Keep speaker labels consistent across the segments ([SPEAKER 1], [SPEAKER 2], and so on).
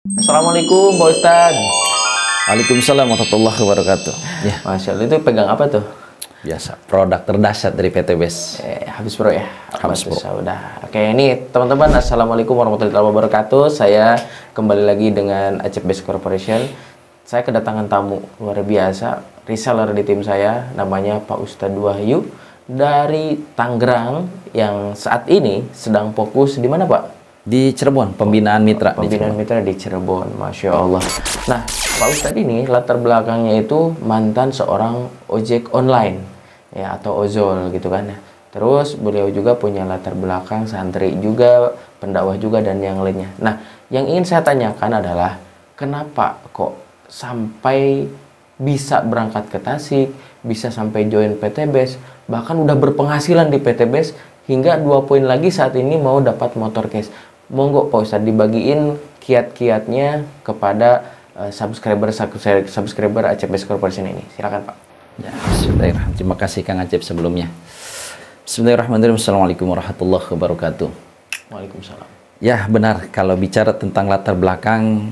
[SPEAKER 1] Assalamualaikum Pak Ustadz.
[SPEAKER 2] Waalaikumsalam warahmatullahi wabarakatuh. Ya,
[SPEAKER 1] Masya Allah, itu pegang apa tuh?
[SPEAKER 2] biasa. Produk terdahsyat dari PT BES.
[SPEAKER 1] Habis bro ya?
[SPEAKER 2] Habis, bro.
[SPEAKER 1] Udah. Oke, ini teman-teman, Assalamualaikum warahmatullahi wabarakatuh. Saya kembali lagi dengan Acep Best Corporation. Saya kedatangan tamu luar biasa, reseller di tim saya, namanya Pak Ustadz Wahyu dari Tangerang, yang saat ini sedang fokus di mana Pak?
[SPEAKER 2] Di Cirebon, pembinaan mitra.
[SPEAKER 1] Pembinaan mitra di Cirebon, Masya Allah. Nah, Pak Ustadz ini latar belakangnya itu mantan seorang ojek online, ya, atau ojol gitu kan ya. Terus beliau juga punya latar belakang santri juga, pendakwah juga, dan yang lainnya. Nah, yang ingin saya tanyakan adalah kenapa kok sampai bisa berangkat ke Tasik, bisa sampai join PT BES, bahkan udah berpenghasilan di PT BES, hingga 2 poin lagi saat ini mau dapat motor cash. Monggo Pak Ustadz dibagiin kiat-kiatnya kepada subscriber Acep Best Corporation ini. Silakan Pak.
[SPEAKER 2] Ya, bismillahirrahmanirrahim. Terima kasih Kang Acep sebelumnya. Bismillahirrahmanirrahim. Assalamualaikum warahmatullahi wabarakatuh.
[SPEAKER 1] Waalaikumsalam.
[SPEAKER 2] Ya, benar. Kalau bicara tentang latar belakang,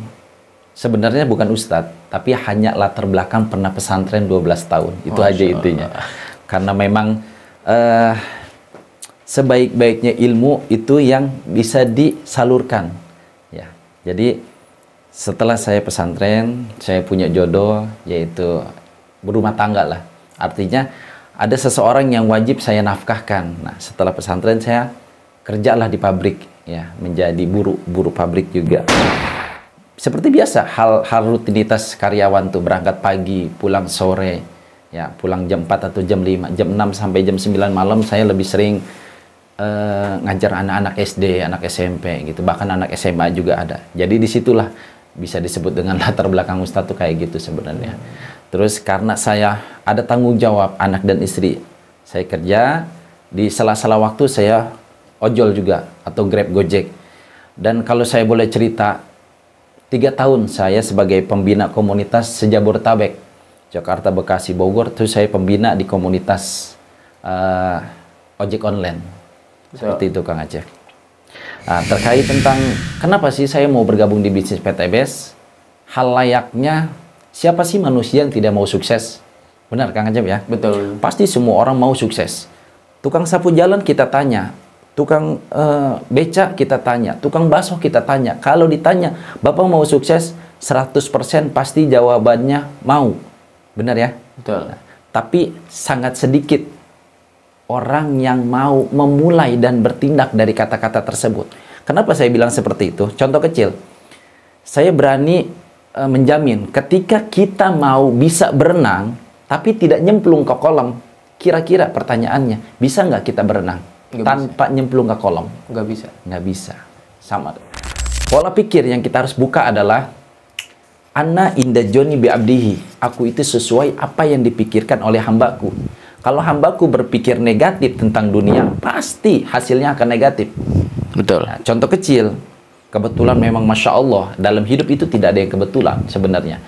[SPEAKER 2] sebenarnya bukan Ustadz, tapi hanya latar belakang pernah pesantren 12 tahun. Itu aja intinya. Karena memang sebaik-baiknya ilmu itu yang bisa disalurkan, ya. Jadi setelah saya pesantren, saya punya jodoh, yaitu berumah tangga lah. Artinya ada seseorang yang wajib saya nafkahkan. Nah, setelah pesantren saya kerjalah di pabrik, ya, menjadi buruh pabrik juga. Seperti biasa, hal rutinitas karyawan tuh, berangkat pagi, pulang sore, ya, pulang jam 4 atau jam 5, jam 6 sampai jam 9 malam. Saya lebih sering ngajar anak-anak SD, anak SMP gitu, bahkan anak SMA juga ada. Jadi disitulah bisa disebut dengan latar belakang Ustadz tuh kayak gitu sebenarnya. Terus karena saya ada tanggung jawab anak dan istri, saya kerja di sela-sela waktu, saya ojol juga atau Grab Gojek. Dan kalau saya boleh cerita, 3 tahun saya sebagai pembina komunitas Sejabodetabek, Jakarta, Bekasi, Bogor. Terus saya pembina di komunitas ojek online. Seperti itu Kang Aceh. Nah, terkait tentang kenapa sih saya mau bergabung di bisnis PT BES, hal layaknya siapa sih manusia yang tidak mau sukses? Benar Kang Aceh ya?
[SPEAKER 1] Betul.
[SPEAKER 2] Pasti semua orang mau sukses. Tukang sapu jalan kita tanya, tukang beca kita tanya, tukang bakso kita tanya. Kalau ditanya, Bapak mau sukses? 100% pasti jawabannya mau. Benar ya?
[SPEAKER 1] Betul.
[SPEAKER 2] Nah, tapi sangat sedikit orang yang mau memulai dan bertindak dari kata-kata tersebut. Kenapa saya bilang seperti itu? Contoh kecil, saya berani menjamin ketika kita mau bisa berenang, tapi tidak nyemplung ke kolam, kira-kira pertanyaannya, bisa nggak kita berenang tanpa nyemplung ke kolam?
[SPEAKER 1] Nggak bisa.
[SPEAKER 2] Nggak bisa. Sama. Pola pikir yang kita harus buka adalah, Ana inda joni bi abdihi. Aku itu sesuai apa yang dipikirkan oleh hambaku. Kalau hambaku berpikir negatif tentang dunia, pasti hasilnya akan negatif.
[SPEAKER 1] Betul.
[SPEAKER 2] Nah, contoh kecil, kebetulan memang Masya Allah, dalam hidup itu tidak ada yang kebetulan sebenarnya.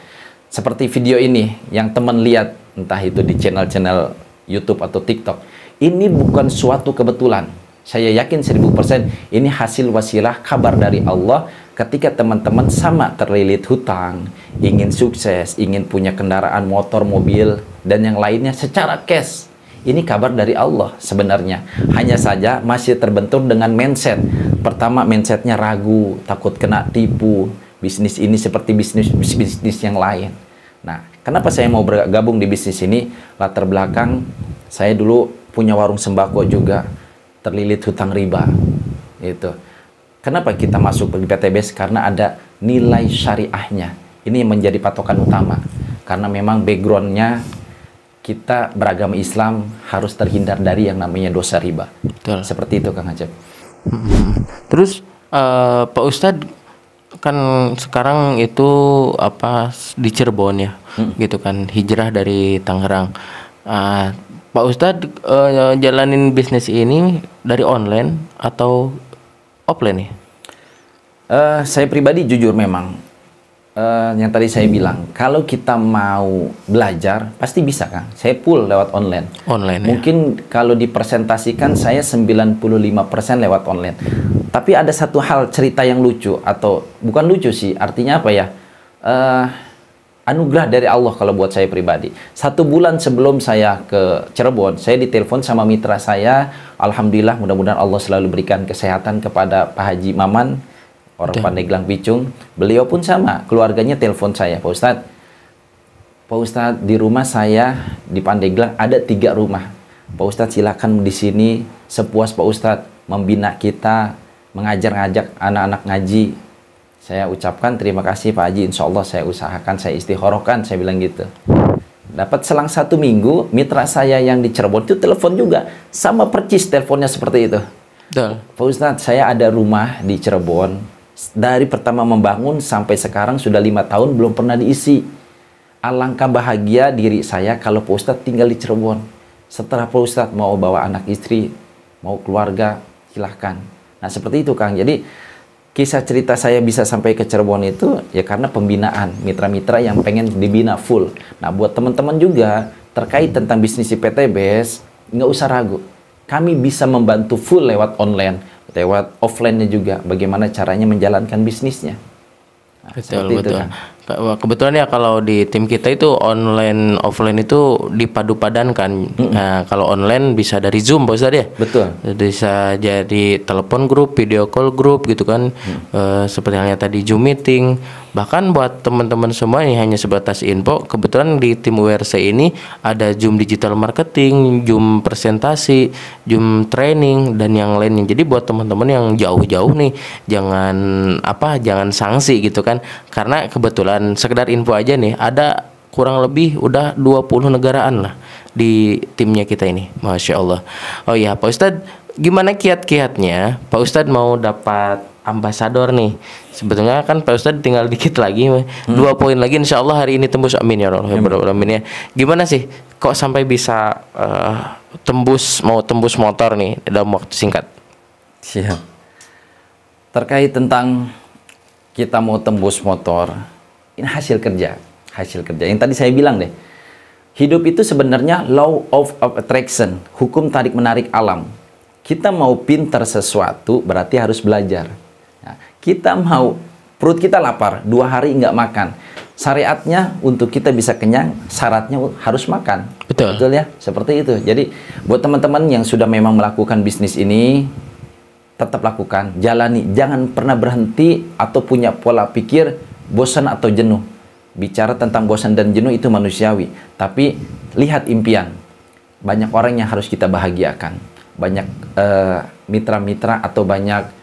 [SPEAKER 2] Seperti video ini, yang teman lihat, entah itu di channel-channel YouTube atau TikTok. Ini bukan suatu kebetulan. Saya yakin 1000% ini hasil wasilah kabar dari Allah ketika teman-teman sama terlilit hutang, ingin sukses, ingin punya kendaraan, motor, mobil, dan yang lainnya secara cash. Ini kabar dari Allah sebenarnya. Hanya saja masih terbentur dengan mindset. Pertama, mindsetnya ragu, takut kena tipu. Bisnis ini seperti bisnis yang lain. Nah, kenapa saya mau bergabung di bisnis ini? Latar belakang, saya dulu punya warung sembako juga, terlilit hutang riba. Itu. Kenapa kita masuk ke PT BES? Karena ada nilai syariahnya. Ini yang menjadi patokan utama. Karena memang backgroundnya kita beragama Islam harus terhindar dari yang namanya dosa riba.
[SPEAKER 1] Betul.
[SPEAKER 2] Seperti itu Kang Acep.
[SPEAKER 1] Terus Pak Ustadz kan sekarang itu di Cirebon ya, gitu kan, hijrah dari Tangerang. Pak Ustadz jalanin bisnis ini dari online atau offline ya?
[SPEAKER 2] Saya pribadi jujur memang yang tadi saya bilang, kalau kita mau belajar pasti bisa Kang. Saya full lewat online.
[SPEAKER 1] Online ya.
[SPEAKER 2] Mungkin kalau dipresentasikan saya 95% lewat online. Tapi ada satu hal cerita yang lucu, atau bukan lucu sih, artinya apa ya? Anugerah dari Allah kalau buat saya pribadi. 1 bulan sebelum saya ke Cirebon, saya ditelepon sama mitra saya. Alhamdulillah, mudah-mudahan Allah selalu berikan kesehatan kepada Pak Haji Maman, orang Pandeglang Picung. Beliau pun sama, keluarganya telepon saya, Pak Ustadz, di rumah saya di Pandeglang ada 3 rumah. Pak Ustadz, silakan di sini sepuas Pak Ustadz membina kita, ngajak anak-anak ngaji. Saya ucapkan terima kasih Pak Haji, insya Allah saya usahakan, saya istikharahkan, saya bilang gitu. Dapat selang 1 minggu, mitra saya yang di Cirebon itu telepon juga, sama percis teleponnya seperti itu.
[SPEAKER 1] Betul.
[SPEAKER 2] Pak Ustadz, saya ada rumah di Cirebon. Dari pertama membangun sampai sekarang sudah 5 tahun belum pernah diisi. Alangkah bahagia diri saya kalau Pak Ustadz tinggal di Cirebon. Setelah Pak Ustadz mau bawa anak istri, mau keluarga, silahkan. Nah seperti itu Kang. Jadi kisah cerita saya bisa sampai ke Cirebon itu ya karena pembinaan mitra-mitra yang pengen dibina full. Nah buat teman-teman juga terkait tentang bisnis IPTBS, nggak usah ragu. Kami bisa membantu full lewat online, lewat offline-nya juga, bagaimana caranya menjalankan bisnisnya. Nah,
[SPEAKER 1] Betul.
[SPEAKER 2] itu, kan?
[SPEAKER 1] Kebetulan ya kalau di tim kita itu online offline itu dipadu-padankan. Nah, kalau online bisa dari Zoom, Pak Ustadz ya.
[SPEAKER 2] Betul.
[SPEAKER 1] Bisa jadi telepon grup, video call grup gitu kan. Seperti halnya tadi Zoom meeting. Bahkan buat teman-teman semua ini hanya sebatas info. Kebetulan di tim WRC ini ada Zoom digital marketing, Zoom presentasi, Zoom training dan yang lainnya. Jadi buat teman-teman yang jauh-jauh nih jangan sanksi gitu kan. Karena kebetulan sekedar info aja nih, ada kurang lebih udah 20 negaraan lah di timnya kita ini, Masya Allah. Oh ya Pak Ustadz, gimana kiat-kiatnya Pak Ustadz mau dapat ambasador nih? Sebetulnya kan Pak Ustadz tinggal dikit lagi, 2 poin lagi insya Allah hari ini tembus, amin ya Allah. Amin ya. Gimana sih kok sampai bisa tembus motor nih dalam waktu singkat?
[SPEAKER 2] Siap. Terkait tentang kita mau tembus motor, ini hasil kerja. Yang tadi saya bilang deh, hidup itu sebenarnya law of attraction, hukum tarik menarik alam. Kita mau pintar sesuatu berarti harus belajar. Nah, kita mau, perut kita lapar, 2 hari nggak makan. Syariatnya untuk kita bisa kenyang, syaratnya harus makan.
[SPEAKER 1] Betul
[SPEAKER 2] ya, seperti itu. Jadi buat teman-teman yang sudah memang melakukan bisnis ini, tetap lakukan, jalani, jangan pernah berhenti atau punya pola pikir bosan atau jenuh. Bicara tentang bosan dan jenuh itu manusiawi, tapi lihat impian. Banyak orang yang harus kita bahagiakan, banyak mitra-mitra atau banyak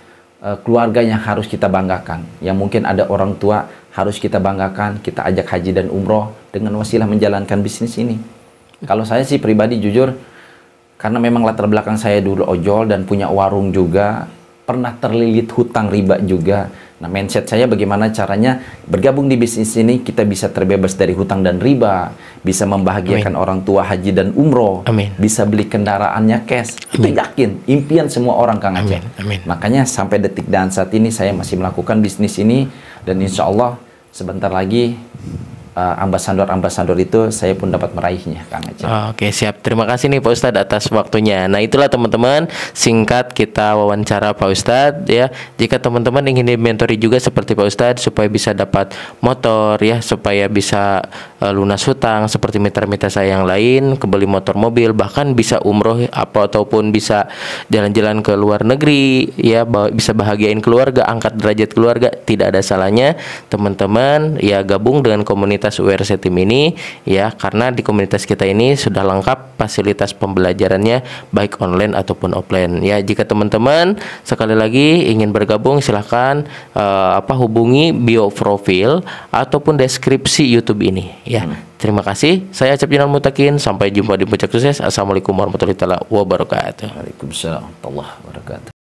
[SPEAKER 2] keluarga yang harus kita banggakan, yang mungkin ada orang tua harus kita banggakan, kita ajak haji dan umroh dengan wasilah menjalankan bisnis ini. Kalau saya sih pribadi jujur, karena memang latar belakang saya dulu ojol dan punya warung juga, pernah terlilit hutang riba juga. Nah, mindset saya bagaimana caranya bergabung di bisnis ini kita bisa terbebas dari hutang dan riba, bisa membahagiakan orang tua haji dan umroh, bisa beli kendaraannya cash. Itu yakin, impian semua orang Kang Aceh. Makanya sampai detik dan saat ini saya masih melakukan bisnis ini, dan insya Allah sebentar lagi ambasador itu saya pun dapat meraihnya, Kang Aceh.
[SPEAKER 1] Oke, siap. Terima kasih nih Pak Ustadz atas waktunya. Nah, itulah teman-teman singkat kita wawancara Pak Ustadz ya. Jika teman-teman ingin dimentori juga seperti Pak Ustadz supaya bisa dapat motor ya, supaya bisa lunas hutang seperti mitra-mitra saya yang lain, kebeli motor mobil, bahkan bisa umroh ataupun bisa jalan-jalan ke luar negeri ya, bisa bahagiain keluarga, angkat derajat keluarga, tidak ada salahnya teman-teman ya gabung dengan komunitas WRC Team ini ya, karena di komunitas kita ini sudah lengkap fasilitas pembelajarannya baik online ataupun offline ya. Jika teman-teman sekali lagi ingin bergabung silahkan hubungi bio profil ataupun deskripsi YouTube ini ya. Terima kasih, saya Acep Jinal Mutakin, sampai jumpa di Puncak Sukses. Assalamualaikum warahmatullahi wabarakatuh.
[SPEAKER 2] Waalaikumsalam warahmatullahi wabarakatuh.